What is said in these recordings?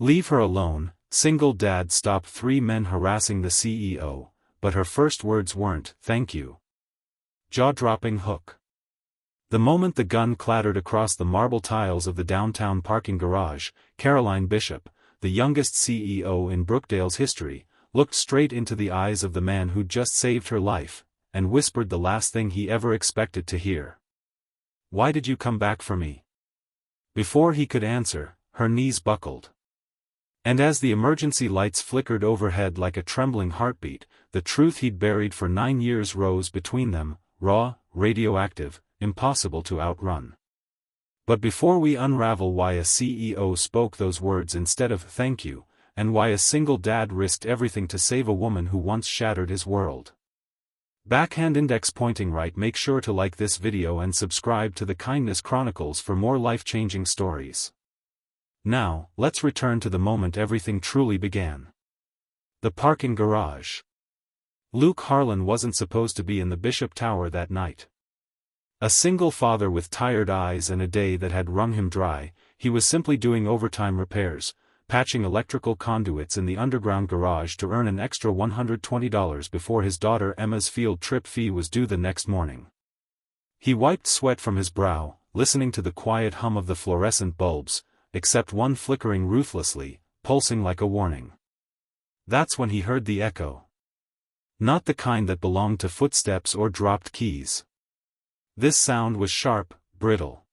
Leave her alone. Single dad stopped 3 men harassing the CEO, but her first words weren't, "Thank you." Jaw-dropping hook. The moment the gun clattered across the marble tiles of the downtown parking garage, Caroline Bishop, the youngest CEO in Brookdale's history, looked straight into the eyes of the man who'd just saved her life, and whispered the last thing he ever expected to hear. "Why did you come back for me?" Before he could answer, her knees buckled. And as the emergency lights flickered overhead like a trembling heartbeat, the truth he'd buried for 9 years rose between them, raw, radioactive, impossible to outrun. But before we unravel why a CEO spoke those words instead of "thank you," and why a single dad risked everything to save a woman who once shattered his world. Backhand index pointing right. Make sure to like this video and subscribe to the Kindness Chronicles for more life-changing stories. Now, let's return to the moment everything truly began. The parking garage. Luke Harlan wasn't supposed to be in the Bishop Tower that night. A single father with tired eyes and a day that had wrung him dry, he was simply doing overtime repairs, patching electrical conduits in the underground garage to earn an extra $120 before his daughter Emma's field trip fee was due the next morning. He wiped sweat from his brow, listening to the quiet hum of the fluorescent bulbs, except one flickering ruthlessly, pulsing like a warning. That's when he heard the echo. Not the kind that belonged to footsteps or dropped keys. This sound was sharp, brittle.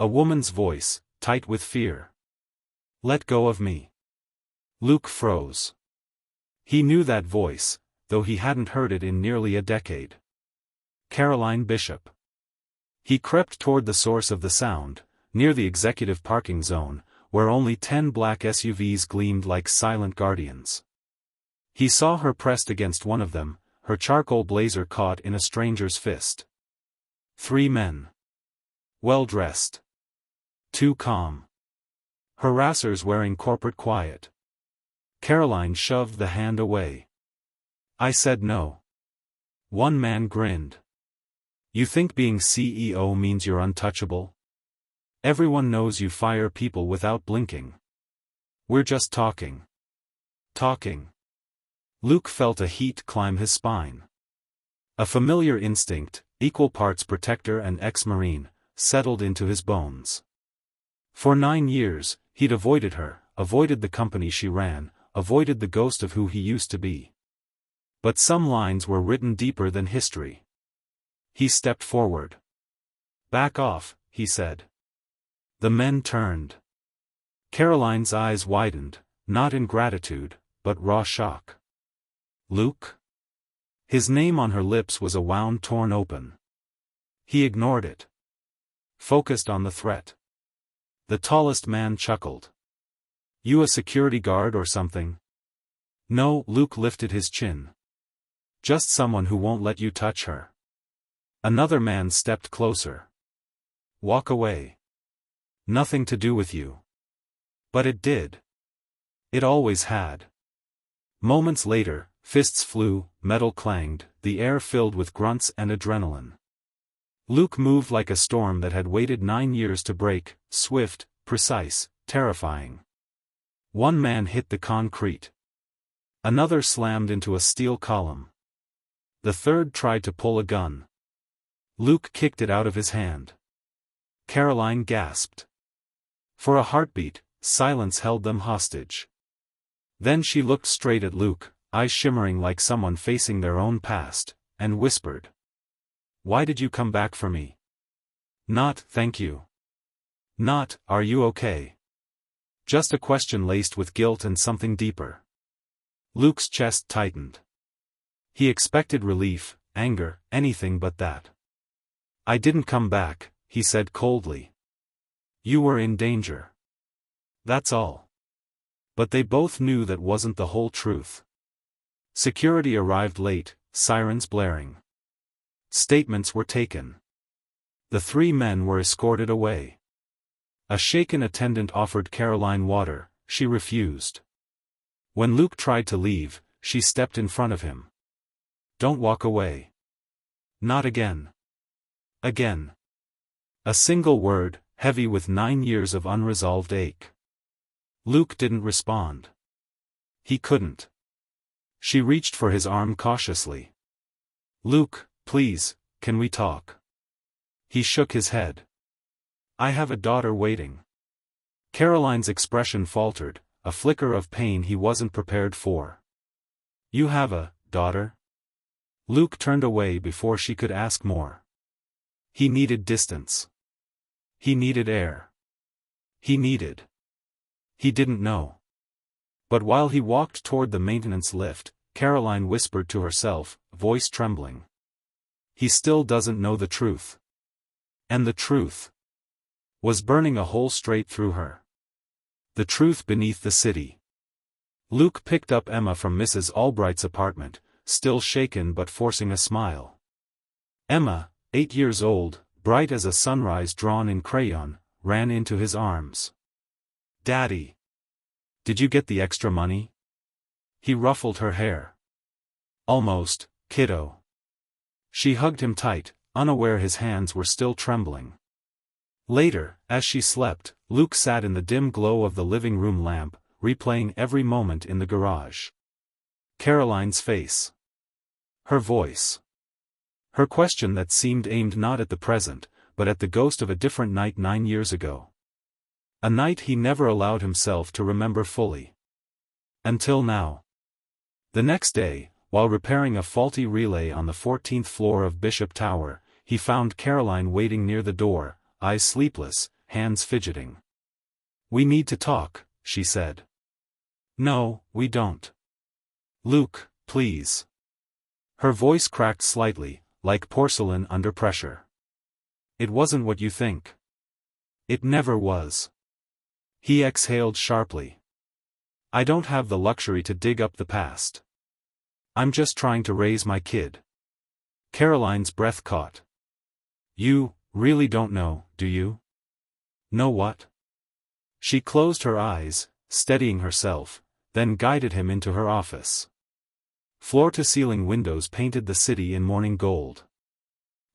A woman's voice, tight with fear. "Let go of me." Luke froze. He knew that voice, though he hadn't heard it in nearly a decade. Caroline Bishop. He crept toward the source of the sound, near the executive parking zone, where only 10 black SUVs gleamed like silent guardians. He saw her pressed against one of them, her charcoal blazer caught in a stranger's fist. 3 men. Well-dressed. Too calm. Harassers wearing corporate quiet. Caroline shoved the hand away. "I said no." One man grinned. "You think being CEO means you're untouchable? Everyone knows you fire people without blinking. We're just talking." Talking. Luke felt a heat climb his spine. A familiar instinct, equal parts protector and ex-Marine, settled into his bones. For 9 years, he'd avoided her, avoided the company she ran, avoided the ghost of who he used to be. But some lines were written deeper than history. He stepped forward. "Back off," he said. The men turned. Caroline's eyes widened, not in gratitude, but raw shock. "Luke?" His name on her lips was a wound torn open. He ignored it. Focused on the threat. The tallest man chuckled. "You a security guard or something?" "No," Luke lifted his chin. "Just someone who won't let you touch her." Another man stepped closer. "Walk away. Nothing to do with you." But it did. It always had. Moments later, fists flew, metal clanged, the air filled with grunts and adrenaline. Luke moved like a storm that had waited 9 years to break, swift, precise, terrifying. One man hit the concrete. Another slammed into a steel column. The third tried to pull a gun. Luke kicked it out of his hand. Caroline gasped. For a heartbeat, silence held them hostage. Then she looked straight at Luke, eyes shimmering like someone facing their own past, and whispered. "Why did you come back for me?" Not, "Thank you." Not, "Are you okay?" Just a question laced with guilt and something deeper. Luke's chest tightened. He expected relief, anger, anything but that. "I didn't come back," he said coldly. "You were in danger. That's all." But they both knew that wasn't the whole truth. Security arrived late, sirens blaring. Statements were taken. The 3 men were escorted away. A shaken attendant offered Caroline water, she refused. When Luke tried to leave, she stepped in front of him. "Don't walk away." "Not again." Again. A single word, heavy with 9 years of unresolved ache. Luke didn't respond. He couldn't. She reached for his arm cautiously. Luke, please, can we talk? He shook his head. I have a daughter waiting. Caroline's expression faltered, a flicker of pain he wasn't prepared for. You have a daughter? Luke turned away before she could ask more. He needed distance. He needed air. He didn't know. But while he walked toward the maintenance lift, Caroline whispered to herself, voice trembling. He still doesn't know the truth. And the truth was burning a hole straight through her. The truth beneath the city. Luke picked up Emma from Mrs. Albright's apartment, still shaken but forcing a smile. Emma, 8 years old, bright as a sunrise drawn in crayon, ran into his arms. Daddy! Did you get the extra money? He ruffled her hair. Almost, kiddo. She hugged him tight, unaware his hands were still trembling. Later, as she slept, Luke sat in the dim glow of the living room lamp, replaying every moment in the garage. Caroline's face. Her voice. Her question that seemed aimed not at the present, but at the ghost of a different night 9 years ago. A night he never allowed himself to remember fully. Until now. The next day, while repairing a faulty relay on the 14th floor of Bishop Tower, he found Caroline waiting near the door, eyes sleepless, hands fidgeting. We need to talk, she said. No, we don't. Luke, please. Her voice cracked slightly, like porcelain under pressure. It wasn't what you think. It never was. He exhaled sharply. I don't have the luxury to dig up the past. I'm just trying to raise my kid. Caroline's breath caught. You really don't know, do you? Know what? She closed her eyes, steadying herself, then guided him into her office. Floor-to-ceiling windows painted the city in morning gold.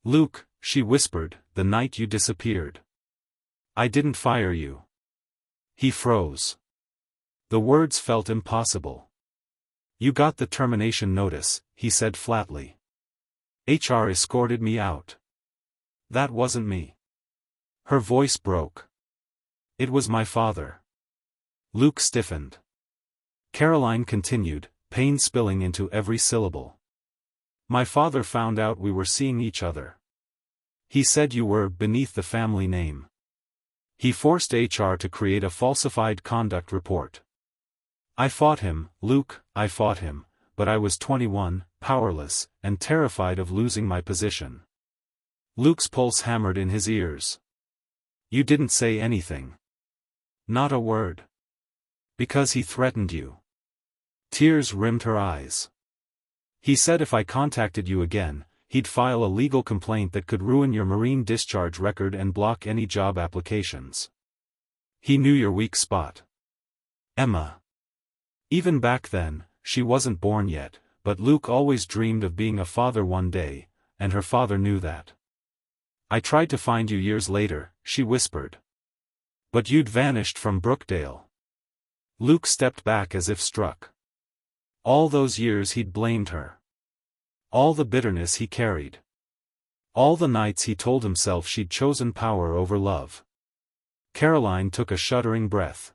Luke, she whispered, the night you disappeared. I didn't fire you. He froze. The words felt impossible. You got the termination notice, he said flatly. HR escorted me out. That wasn't me. Her voice broke. It was my father. Luke stiffened. Caroline continued, pain spilling into every syllable. My father found out we were seeing each other. He said you were beneath the family name. He forced HR to create a falsified conduct report. I fought him, Luke, I fought him, but I was 21, powerless, and terrified of losing my position. Luke's pulse hammered in his ears. You didn't say anything. Not a word. Because he threatened you. Tears rimmed her eyes. He said if I contacted you again, he'd file a legal complaint that could ruin your Marine discharge record and block any job applications. He knew your weak spot. Emma. Even back then, she wasn't born yet, but Luke always dreamed of being a father one day, and her father knew that. I tried to find you years later, she whispered. But you'd vanished from Brookdale. Luke stepped back as if struck. All those years he'd blamed her. All the bitterness he carried. All the nights he told himself she'd chosen power over love. Caroline took a shuddering breath.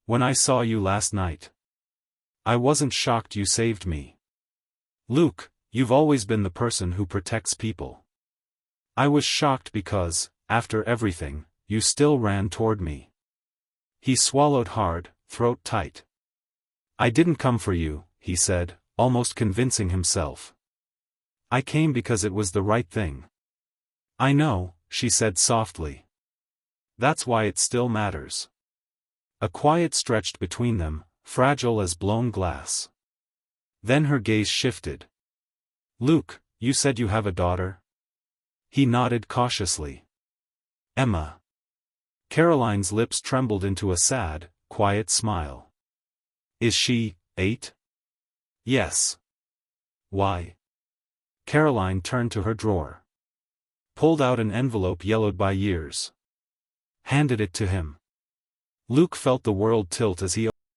When I saw you last night, I wasn't shocked you saved me. Luke, you've always been the person who protects people. I was shocked because, after everything, you still ran toward me. He swallowed hard, throat tight. I didn't come for you, he said, almost convincing himself. I came because it was the right thing. I know, she said softly. That's why it still matters. A quiet stretched between them, fragile as blown glass. Then her gaze shifted. Luke, you said you have a daughter? He nodded cautiously. Emma. Caroline's lips trembled into a sad, quiet smile. Is she 8? Yes. Why? Caroline turned to her drawer. Pulled out an envelope yellowed by years. Handed it to him. Luke felt the world tilt as he